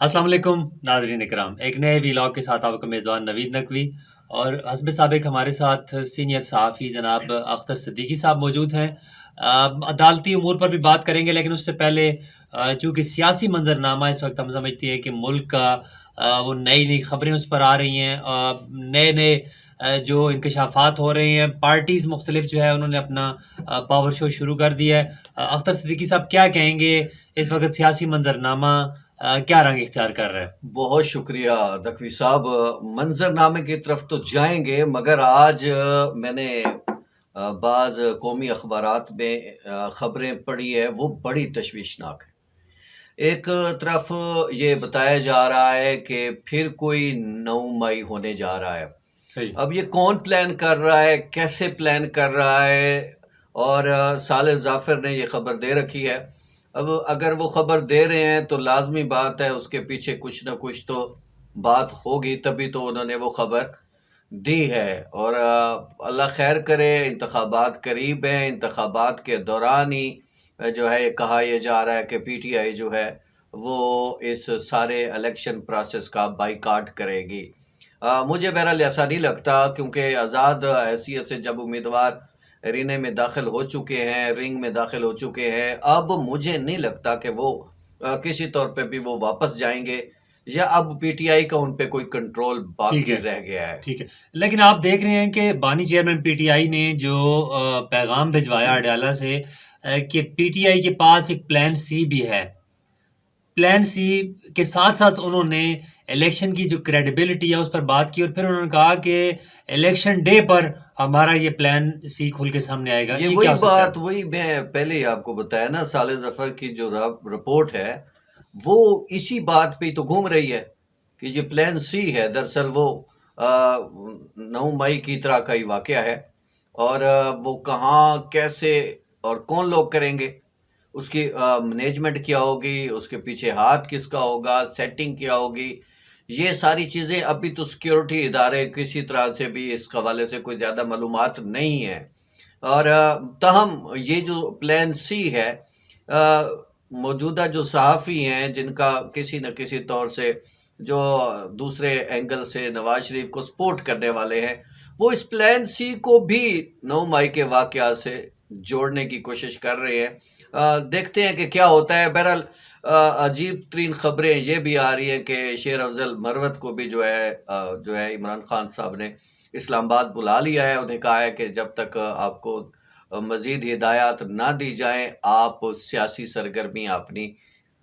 अस्सलाम वालेकुम नाज़रीन इकराम, एक नए वीलॉग के साथ आपका मेज़बान नवीद नकवी और हस्ब साबिक हमारे साथ सीनियर सहाफ़ी जनाब अख्तर सिद्दीकी साहब मौजूद हैं। अदालती उमूर पर भी बात करेंगे, लेकिन उससे पहले चूँकि सियासी मंजरनामा इस वक्त हम समझते हैं कि मुल्क का वो नई नई ख़बरें उस पर आ रही हैं, नए नए जो इंकशाफात हो रहे हैं, पार्टीज़ मुख्तलिफ जो है उन्होंने अपना पावर शो शुरू कर दिया है। अख्तर सिद्दीकी साहब क्या कहेंगे, इस वक्त सियासी मंजरनामा क्या रंग इख्तियार कर रहा है? बहुत शुक्रिया नकवी साहब। मंजरनामे की तरफ तो जाएंगे, मगर आज मैंने बाज़ कौमी अखबारात में ख़बरें पढ़ी है, वो बड़ी तशवीशनाक है। एक तरफ ये बताया जा रहा है कि फिर कोई 9 मई होने जा रहा है। सही। अब ये कौन प्लान कर रहा है, कैसे प्लान कर रहा है, और सालिर जाफ़र ने ये ख़बर दे रखी है। अब अगर वो ख़बर दे रहे हैं तो लाजमी बात है उसके पीछे कुछ ना कुछ तो बात होगी, तभी तो उन्होंने वो ख़बर दी है। और अल्लाह खैर करे, इंतखाबात करीब हैं, इंतखाबात के दौरान ही जो है कहा यह जा रहा है कि पीटीआई जो है वो इस सारे इलेक्शन प्रोसेस का बाइकाट करेगी। मुझे बहरहाल ऐसा नहीं लगता, क्योंकि आज़ाद हैसियत से जब उम्मीदवार रीने में दाखिल हो चुके हैं, रिंग में दाखिल हो चुके हैं, अब मुझे नहीं लगता कि वो किसी तौर पे भी वो वापस जाएंगे, या अब पीटीआई का उन पे कोई कंट्रोल ठीक बाकी है, रह गया है। ठीक है। लेकिन आप देख रहे हैं कि बानी चेयरमैन पीटीआई ने जो पैगाम भिजवाया अडयाला से कि पीटीआई के पास एक प्लान सी भी है। प्लान सी के साथ साथ उन्होंने इलेक्शन की जो क्रेडिबिलिटी है उस पर बात की, और फिर उन्होंने कहा कि इलेक्शन डे पर हमारा ये प्लान सी खुल के सामने आएगा। ये ये वही क्या हो सकता है? बात, वही मैं पहले ही आपको बताया ना, साले जफर की जो रिपोर्ट है वो इसी बात पे ही तो घूम रही है कि ये प्लान सी है। दरअसल वो 9 मई की तरह का ही वाकया है, और वो कहाँ, कैसे और कौन लोग करेंगे, उसकी मैनेजमेंट क्या होगी, उसके पीछे हाथ किसका होगा, सेटिंग क्या होगी, ये सारी चीज़ें अभी तो सिक्योरिटी इदारे किसी तरह से भी इस हवाले से कोई ज़्यादा मालूमात नहीं है। और तहम ये जो प्लान सी है, मौजूदा जो सहाफ़ी हैं जिनका किसी न किसी तौर से जो दूसरे एंगल से नवाज शरीफ को सपोर्ट करने वाले हैं, वो इस प्लान सी को भी 9 मई के वाक़या से जोड़ने की कोशिश कर रहे हैं। देखते हैं कि क्या होता है। बहरहाल अजीब तरीन ख़बरें ये भी आ रही हैं कि शेर अफजल मरवत को भी जो है इमरान खान साहब ने इस्लामाबाद बुला लिया है। उन्हें कहा है कि जब तक आपको मज़ीद हिदायत ना दी जाएं, आप सियासी सरगर्मी अपनी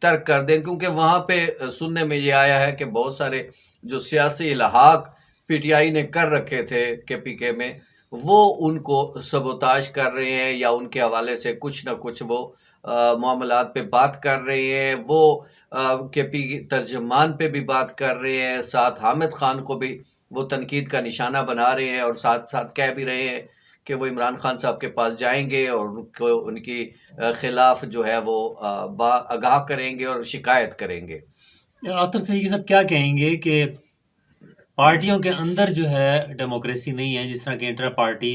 तर्क कर दें, क्योंकि वहाँ पे सुनने में ये आया है कि बहुत सारे जो सियासी इलाहाक पीटीआई ने कर रखे थे केपीके में, वो उनको सबोताज कर रहे हैं, या उनके हवाले से कुछ ना कुछ वो मामलात पे बात कर रहे हैं। वो केपी तर्जमान पे भी बात कर रहे हैं, साथ हामिद खान को भी वो तनकीद का निशाना बना रहे हैं, और साथ साथ कह भी रहे हैं कि वो इमरान खान साहब के पास जाएंगे और उनको उनकी खिलाफ जो है वो आगाह करेंगे और शिकायत करेंगे। अख्तर सिद्दीकी साहब क्या कहेंगे कि पार्टियों के अंदर जो है डेमोक्रेसी नहीं है, जिस तरह के इंट्रा पार्टी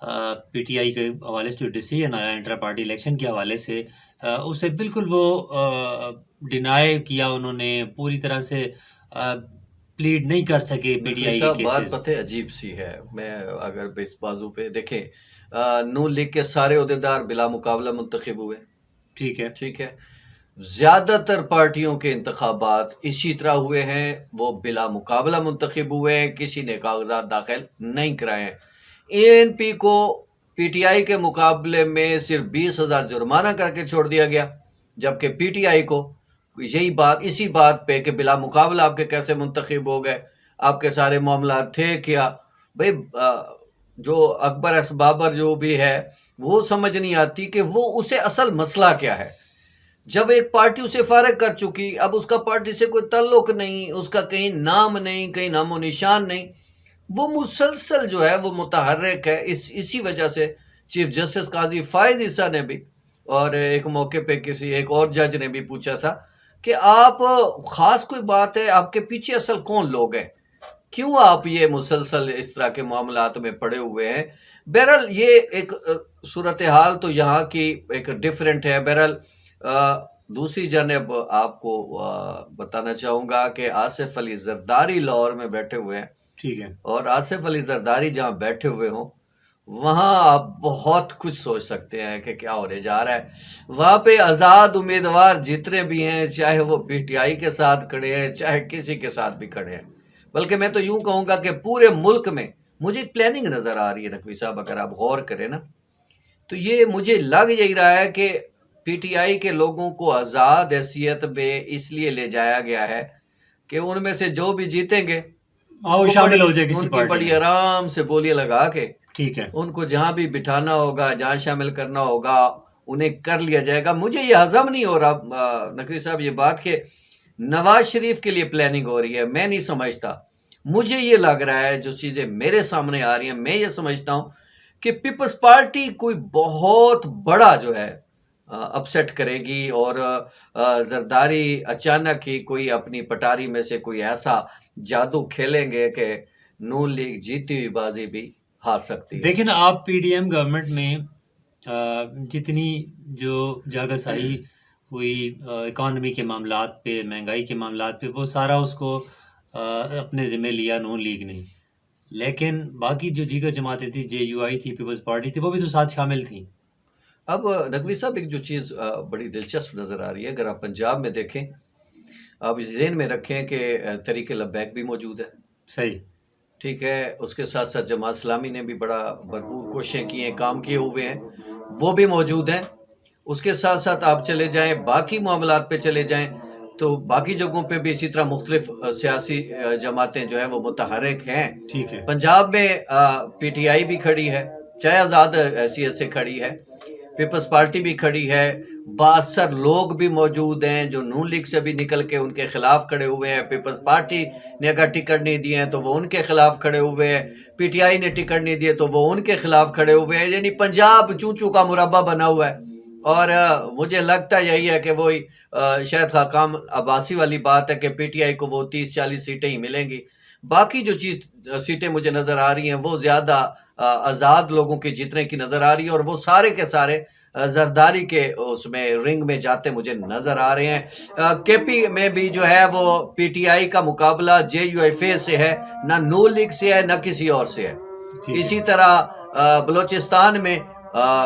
पीटीआई के हवाले से जो डिसीजन आया इंट्रा पार्टी इलेक्शन के हवाले से, उसे बिल्कुल वो डिनाई किया, उन्होंने पूरी तरह से प्लीड नहीं कर सके नकवी पीटीआई के साहब, बात केसेस। पता है अजीब सी है। मैं अगर इस बाजू पे देखें, नून लीग के सारे अहदेदार बिला मुकाबला मुंतखब हुए, ठीक है। ठीक है। ज़्यादातर पार्टियों के इंतखाबात इसी तरह हुए हैं, वो बिला मुकाबला मुंतखब हुए हैं, किसी ने कागजात दाखिल नहीं कराए हैं। एएनपी को पीटीआई के मुकाबले में सिर्फ 20,000 जुर्माना करके छोड़ दिया गया, जबकि पीटीआई को यही बात, इसी बात पे कि बिला मुकाबला आपके कैसे मुंतखब हो गए, आपके सारे मामला थे क्या। भाई जो अकबर एस बाबर जो भी है, वो समझ नहीं आती कि वो उसे असल मसला क्या है। जब एक पार्टी उसे फारग कर चुकी, अब उसका पार्टी से कोई ताल्लुक नहीं, उसका कहीं नाम नहीं, कहीं नामो निशान नहीं, वो मुसलसल जो है वो मुतहर्रिक है। इसी वजह से चीफ जस्टिस काजी फायद ईसा ने भी, और एक मौके पे किसी एक और जज ने भी पूछा था कि आप, ख़ास कोई बात है, आपके पीछे असल कौन लोग हैं, क्यों आप ये मुसलसल इस तरह के मामलात में पड़े हुए हैं। बहरहाल ये एक सूरत हाल तो यहाँ की एक डिफरेंट है। बहरहाल دوسری جانب آپ کو بتانا چاہوں گا کہ آصف علی زرداری لاہور میں بیٹھے ہوئے ہیں، ٹھیک ہے، اور آصف علی زرداری جہاں بیٹھے ہوئے ہوں وہاں آپ بہت کچھ سوچ سکتے ہیں کہ کیا ہونے جا رہا ہے۔ وہاں پہ آزاد امیدوار جتنے بھی ہیں، چاہے وہ پی ٹی آئی کے ساتھ کھڑے ہیں، چاہے کسی کے ساتھ بھی کھڑے ہیں، بلکہ میں تو یوں کہوں گا کہ پورے ملک میں مجھے ایک پلاننگ نظر آ رہی ہے نقوی صاحب، اگر آپ غور کریں نا تو یہ مجھے لگ یہی رہا ہے کہ پی ٹی آئی کے لوگوں کو آزاد حیثیت میں اس لیے لے جایا گیا ہے کہ ان میں سے جو بھی جیتیں گے وہ شامل ہو جائے کسی ان کی پارٹی بڑی میں، آرام سے بولیاں لگا کے ٹھیک ہے، ان کو جہاں بھی بٹھانا ہوگا، جہاں شامل کرنا ہوگا، انہیں کر لیا جائے گا۔ مجھے یہ ہضم نہیں ہو رہا نقوی صاحب یہ بات کہ نواز شریف کے لیے پلاننگ ہو رہی ہے، میں نہیں سمجھتا۔ مجھے یہ لگ رہا ہے جو چیزیں میرے سامنے آ رہی ہیں، میں یہ سمجھتا ہوں کہ پیپلز پارٹی کوئی بہت بڑا جو ہے اپسیٹ کرے گی، اور زرداری اچانک ہی کوئی اپنی پٹاری میں سے کوئی ایسا جادو کھیلیں گے کہ نون لیگ جیتی ہوئی بازی بھی ہار سکتی ہے۔ دیکھیں نا آپ پی ڈی ایم گورنمنٹ میں جتنی جو جگہ سائی ہوئی اکانومی کے معاملات پہ، مہنگائی کے معاملات پہ، وہ سارا اس کو اپنے ذمہ لیا نون لیگ نے، لیکن باقی جو دیگر جماعتیں تھیں، جے یو آئی تھی، پیپلز پارٹی تھی، وہ بھی تو ساتھ شامل تھیں۔ اب نقوی صاحب ایک جو چیز بڑی دلچسپ نظر آ رہی ہے، اگر آپ پنجاب میں دیکھیں، آپ ذہن میں رکھیں کہ تحریک لبیک بھی موجود ہے، صحیح، ٹھیک ہے، اس کے ساتھ ساتھ جماعت اسلامی نے بھی بڑا بھرپور کوششیں کی ہیں، کام کیے ہوئے ہیں، وہ بھی موجود ہیں۔ اس کے ساتھ ساتھ آپ چلے جائیں باقی معاملات پہ چلے جائیں تو باقی جگہوں پہ بھی اسی طرح مختلف سیاسی جماعتیں جو ہیں وہ متحرک ہیں۔ ٹھیک ہے، پنجاب میں پی ٹی آئی بھی کھڑی ہے، چاہے آزاد حیثیت سے کھڑی ہے، پیپلز پارٹی بھی کھڑی ہے، بااثر لوگ بھی موجود ہیں جو نون لیگ سے بھی نکل کے ان کے خلاف کھڑے ہوئے ہیں۔ پیپلز پارٹی نے اگر ٹکٹ نہیں دیے ہیں تو وہ ان کے خلاف کھڑے ہوئے ہیں، پی ٹی آئی نے ٹکٹ نہیں دیے تو وہ ان کے خلاف کھڑے ہوئے ہیں، یعنی پنجاب چوں چوں کا مربع بنا ہوا ہے۔ اور مجھے لگتا یہی ہے کہ وہی شاید خاقان عباسی والی بات ہے کہ پی ٹی آئی کو وہ 30-40 سیٹیں ہی ملیں گی، باقی جو سیٹیں مجھے نظر آ رہی ہیں وہ زیادہ آزاد لوگوں کے جیتنے کی نظر آ رہی ہے، اور وہ سارے کے سارے زرداری کے اس میں رنگ میں جاتے مجھے نظر آ رہے ہیں۔ کے پی میں بھی جو ہے وہ پی ٹی آئی کا مقابلہ جے یو ایف اے سے ہے، نہ نون لیگ سے ہے نہ کسی اور سے ہے۔ اسی طرح بلوچستان میں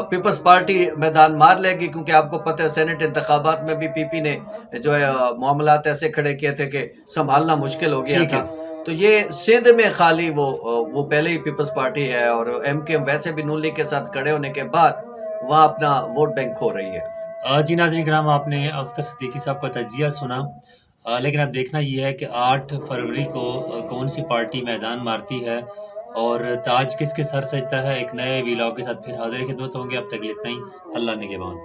پیپلز پارٹی میدان مار لے گی، کیونکہ آپ کو پتہ ہے سینٹ انتخابات میں بھی پی پی نے جو ہے معاملات ایسے کھڑے کیے تھے کہ سنبھالنا مشکل ہو گیا تھا۔ تو یہ سندھ میں خالی وہ پہلے ہی پیپلز پارٹی ہے، اور ایم کیو ایم ویسے بھی نون لیگ کے ساتھ کھڑے ہونے کے بعد وہاں اپنا ووٹ بینک کھو رہی ہے۔ جی ناظرین کرام، آپ نے اختر صدیقی صاحب کا تجزیہ سنا، لیکن اب دیکھنا یہ ہے کہ 8 فروری کو کون سی پارٹی میدان مارتی ہے اور تاج کس کے سر سجتا ہے۔ ایک نئے ویلاگ کے ساتھ پھر حاضر خدمت ہوں گے، اب تک اتنا ہی، اللہ نگہبان۔